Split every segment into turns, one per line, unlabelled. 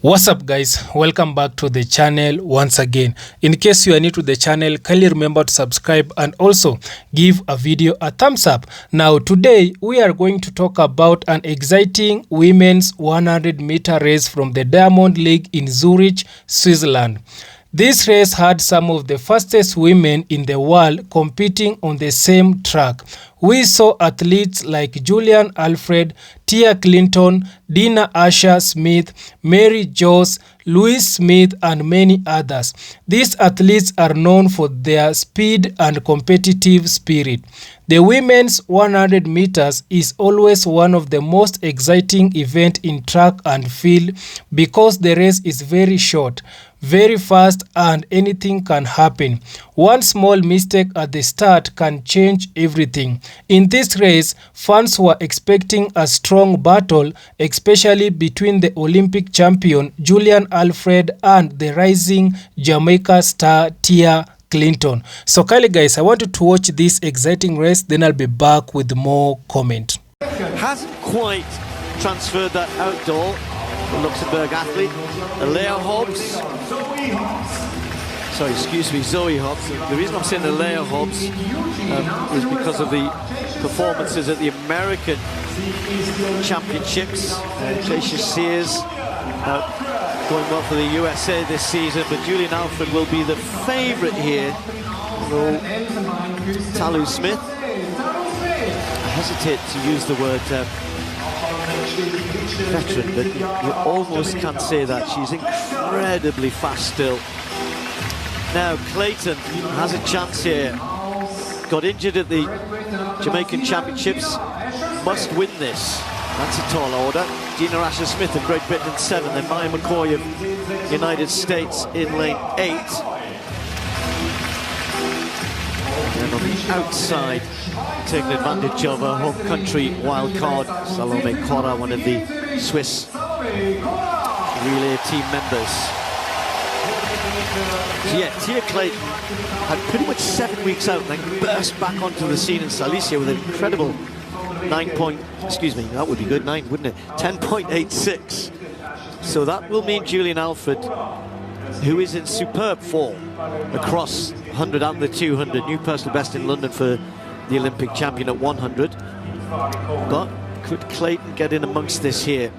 What's up guys, welcome back to the channel once again. In case you are new to the channel, kindly remember to subscribe and also give a video a thumbs up. Now today we are going to talk about an exciting women's 100-meter race from the Diamond League in Zurich, Switzerland. This race had some of the fastest women in the world competing on the same track. We saw athletes like Julien, Alfred, Clayton, Dina Asher Smith, Mary Jones, Louise Smith, and many others. These athletes are known for their speed and competitive spirit. The women's 100 meters is always one of the most exciting events in track and field because the race is very short, very fast, and anything can happen. One small mistake at the start can change everything. In this race, fans were expecting a strong battle, especially between the Olympic champion Julien Alfred and the rising Jamaica star Clayton. So kindly guys, I want you to watch this exciting race, then I'll be back with more comment.
Hasn't quite transferred that outdoor. The Luxembourg athlete, Alea Hobbs. Sorry, excuse me, Zoe Hobbs. The reason I'm saying Alea Hobbs is because of the performances at the American Championships. Keisha Sears going well for the USA this season, but Julien Alfred will be the favourite here. Talu Smith. I hesitate to use the word veteran, but you almost can't say that. She's incredibly fast still. Now Clayton has a chance here. Got injured at the Jamaican Championships. Must win this. That's a tall order. Dina Asher Smith of Great Britain in 7, then Maya McCoy of United States in lane 8. And on the outside, taking advantage of a home country wild card, Salome Cora, one of the Swiss relay team members. So yeah, Tia Clayton had pretty much 7 weeks out and then burst back onto the scene in Silesia with an incredible 9 would be good, 9, wouldn't it? 10.86. So that will mean Julien Alfred, who is in superb form across 100 and the 200, new personal best in London for the Olympic champion at 100. But could Clayton get in amongst this here?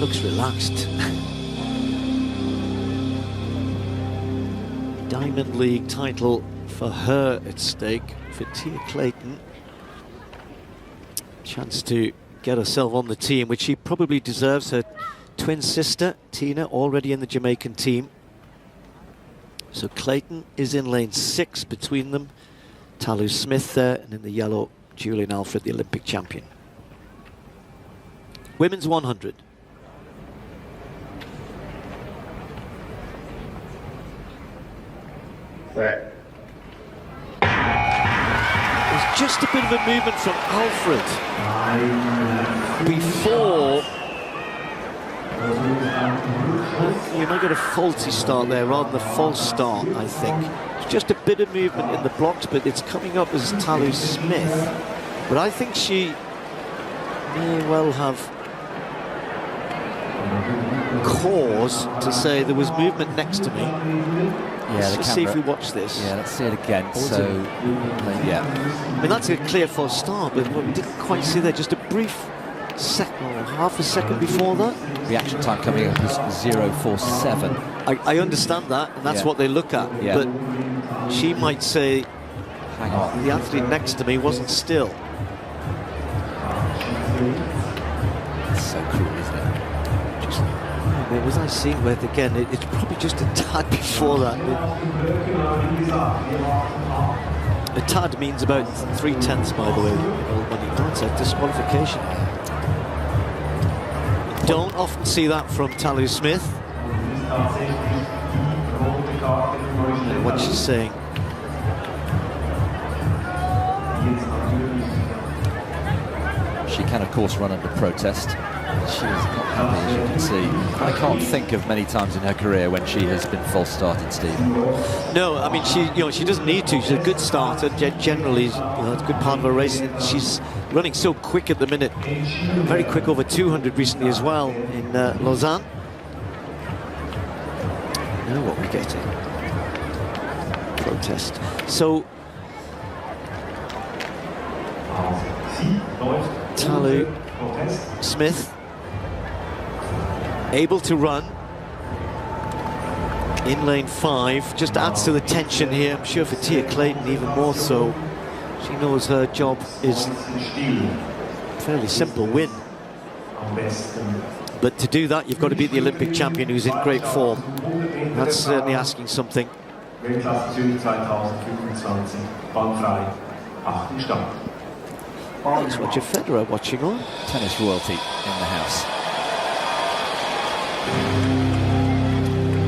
Looks relaxed. Diamond League title for her at stake for Tia Clayton. Chance to get herself on the team, which she probably deserves. Her twin sister, Tina, already in the Jamaican team. So Clayton is in lane 6 between them. Talu Smith there, and in the yellow, Julien Alfred, the Olympic champion. Women's 100. There's just a bit of a movement from Alfred before. You might get a faulty start there rather than a false start, I think. It's just a bit of movement in the blocks, but it's coming up as Talu Smith. But I think she may well have cause to say there was movement next to me.
Yeah,
let's see if we watch this.
Yeah, let's see it again. So, yeah.
I mean, that's a clear false start, but what we didn't quite see there, just a brief second, or half a second before that.
Reaction time coming up is 0.47.
I understand that, and that's what they look at.
Yeah.
But she might say,
hang on,
the athlete next to me wasn't still.
It's so cool, isn't it?
Was I seeing where again? It's probably just a tad before that. A tad means about 3/10, by the way. When you don't have disqualification. You don't often see that from Talu Smith. And what she's saying.
She can, of course, run under protest. She is not happy, as you can see. I can't think of many times in her career when she has been false started, Steve.
No, I mean, she doesn't need to. She's a good starter. Generally, it's a good part of her race. She's running so quick at the minute. Very quick, over 200 recently as well in Lausanne. Now what we're getting. Protest. So, Talu Smith able to run in lane 5, just adds to the tension here. I'm sure for Tia Clayton even more so. She knows her job is fairly simple, win. But to do that, you've got to beat the Olympic champion who's in great form. That's certainly asking something. Thanks, Roger Federer watching on.
Tennis royalty in the house.
I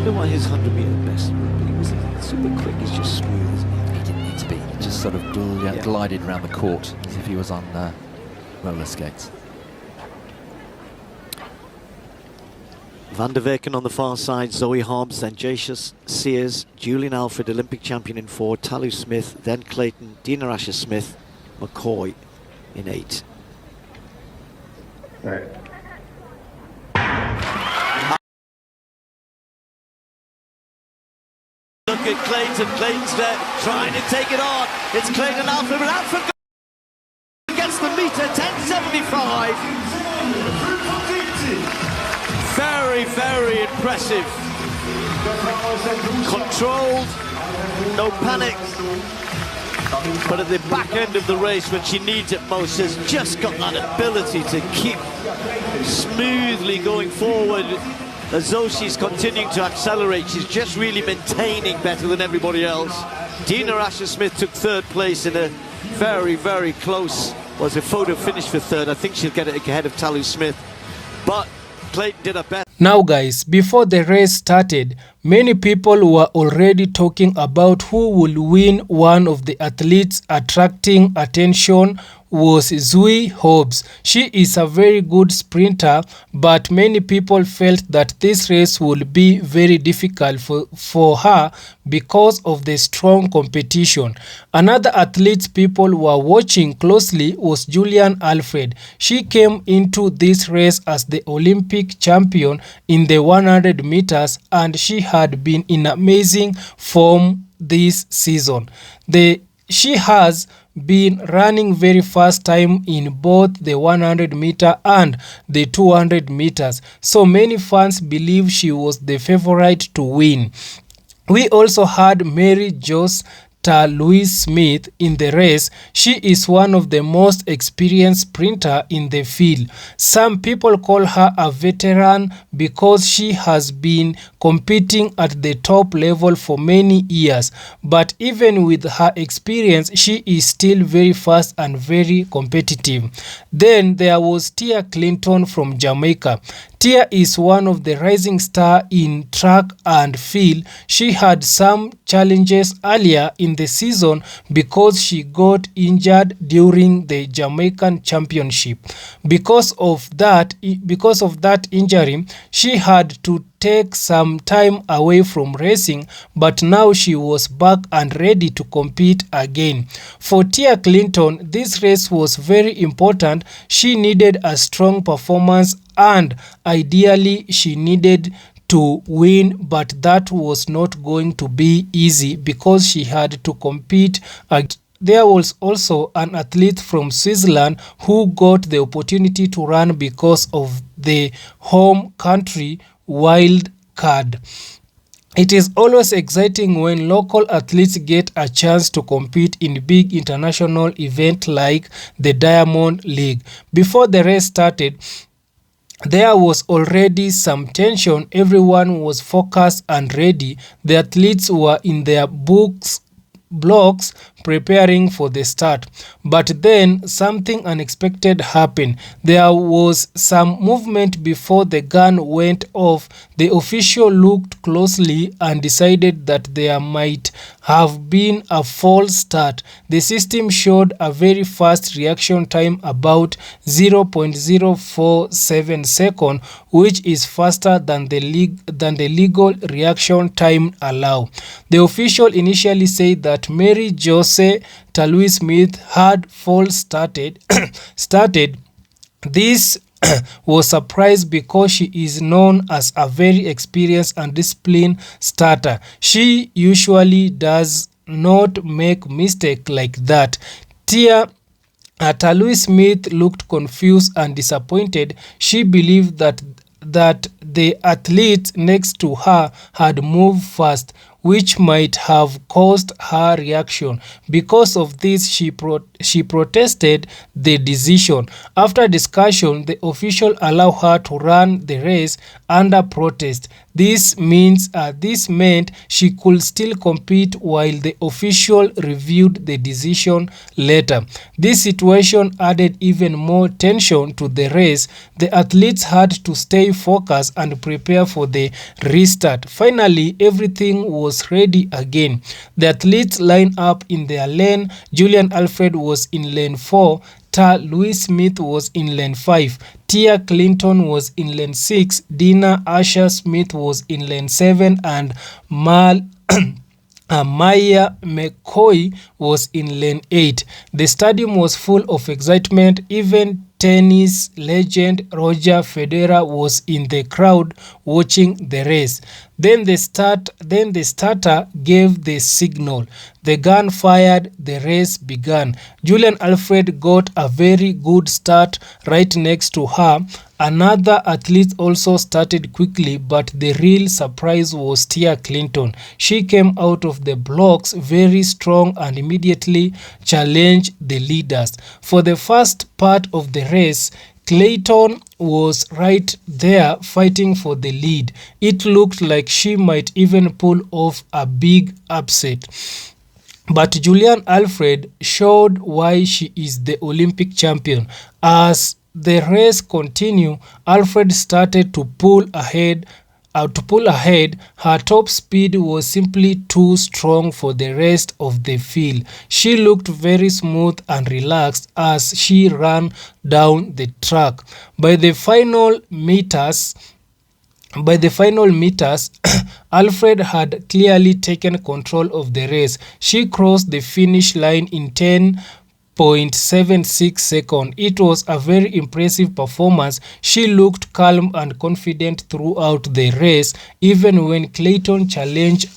don't know why his 100-metre best, but he was super quick. He's just smooth, isn't he?
He didn't need to be. He just sort of glided around the court as if he was on roller skates.
Van der Weken on the far side, Zoe Hobbs, then Jacius Sears, Julien Alfred, Olympic champion in 4, Talu Smith, then Clayton, Dina Asher-Smith, McCoy in 8.
Right.
Look at Clayton. Clayton's there trying to take it on. It's Clayton Alfred, but Alfred gets the meter, 10.75. Very, very impressive. Controlled, no panic. But at the back end of the race, when she needs it most, has just got that ability to keep smoothly going forward. As though she's continuing to accelerate, she's just really maintaining better than everybody else. Dina Asher-Smith took 3rd place in a very, very close, was a photo finish for 3rd. I think she'll get it ahead of Talu Smith. But Clayton did her best.
Now guys, before the race started, many people were already talking about who will win. One of the athletes attracting attention was Zoe Hobbs. She is a very good sprinter, but many people felt that this race would be very difficult for her because of the strong competition. Another athlete people were watching closely was Julien Alfred. She came into this race as the Olympic champion in the 100 meters and she had been in amazing form this season. She has been running very fast time in both the 100 meter and the 200 meters. So many fans believe she was the favorite to win. We also had Mary Joss Louise-Smith in the race. She is one of the most experienced sprinter in the field. Some people call her a veteran because she has been competing at the top level for many years. But even with her experience, she is still very fast and very competitive. Then there was Tia Clayton from Jamaica. Tia is one of the rising stars in track and field. She had some challenges earlier in the season because she got injured during the Jamaican Championship. Because of that injury, she had to take some time away from racing, but now she was back and ready to compete again. For Tia Clayton, this race was very important. She needed a strong performance and ideally she needed to win, but that was not going to be easy because she had to compete. There was also an athlete from Switzerland who got the opportunity to run because of the home country wild card. It is always exciting when local athletes get a chance to compete in big international events like the Diamond League. Before the race started, there was already some tension. Everyone was focused and ready. The athletes were in their blocks preparing for the start. But then something unexpected happened. There was some movement before the gun went off. The official looked closely and decided that there might have been a false start. The system showed a very fast reaction time, about 0.047 seconds, which is faster than the legal reaction time allow. The official initially said that Mary Jose Talui-Smith had false started. This was surprised because she is known as a very experienced and disciplined starter. She usually does not make mistake like that. Talui-Smith looked confused and disappointed. She believed that the athletes next to her had moved fast, which might have caused her reaction. Because of this, she protested the decision. After discussion, the official allowed her to run the race under protest. This meant she could still compete while the official reviewed the decision later. This situation added even more tension to the race. The athletes had to stay focused and prepare for the restart. Finally, everything was ready again. The athletes lined up in their lane. Julien Alfred was in lane 4. Talui-Smith was in lane 5. Tia Clayton was in lane 6. Dina Asher Smith was in lane 7, and Maya McCoy was in lane 8. The stadium was full of excitement. Even tennis legend Roger Federer was in the crowd watching the race. Then the starter gave the signal. The gun fired. The race began. Julien Alfred got a very good start right next to her. Another athlete also started quickly, but the real surprise was Tia Clayton. She came out of the blocks very strong and immediately challenged the leaders. For the first part of the race, Clayton was right there fighting for the lead. It looked like she might even pull off a big upset. But Julien Alfred showed why she is the Olympic champion. As the race continued, Alfred started to pull ahead. Her top speed was simply too strong for the rest of the field. She looked very smooth and relaxed as she ran down the track. By the final meters, Alfred had clearly taken control of the race. She crossed the finish line in 10.76 seconds. It was a very impressive performance. She looked calm and confident throughout the race, even when Clayton challenged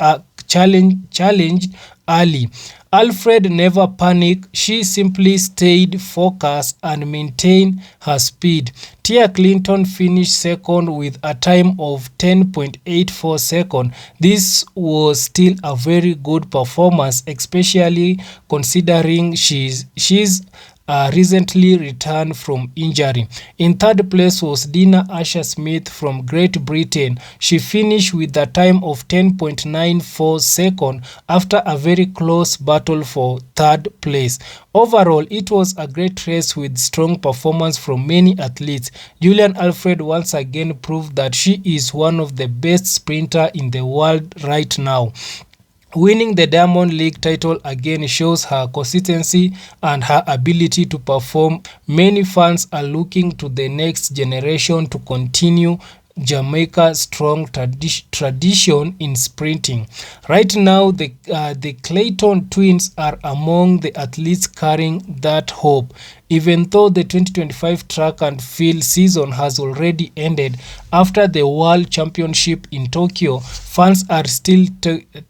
early. Alfred never panicked. She simply stayed focused and maintained her speed. Tia Clayton finished second with a time of 10.84 seconds. This was still a very good performance, especially considering she's recently returned from injury. In third place was Dina Asher Smith from Great Britain. She finished with a time of 10.94 seconds after a very close battle for third place. Overall, it was a great race with strong performance from many athletes. Julien Alfred once again proved that she is one of the best sprinters in the world right now. Winning the Diamond League title again shows her consistency and her ability to perform. Many fans are looking to the next generation to continue Jamaica's strong tradition in sprinting. Right now, the Clayton twins are among the athletes carrying that hope. Even though the 2025 track and field season has already ended after the World Championship in Tokyo, fans are still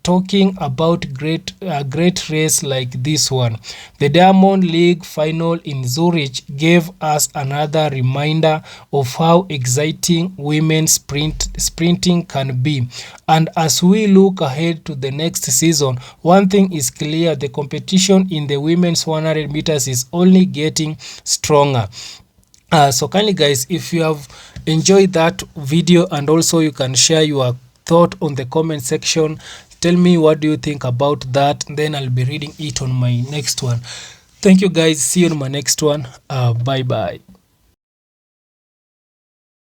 talking about a great race like this one. The Diamond League final in Zurich gave us another reminder of how exciting women's sprinting can be. And as we look ahead to the next season, one thing is clear: the competition in the women's 100 meters is only getting stronger. So kindly guys, if you have enjoyed that video, and also you can share your thought on the comment section. Tell me what do you think about that, then I'll be reading it on my next one. Thank you guys, see you on my next one. Bye bye.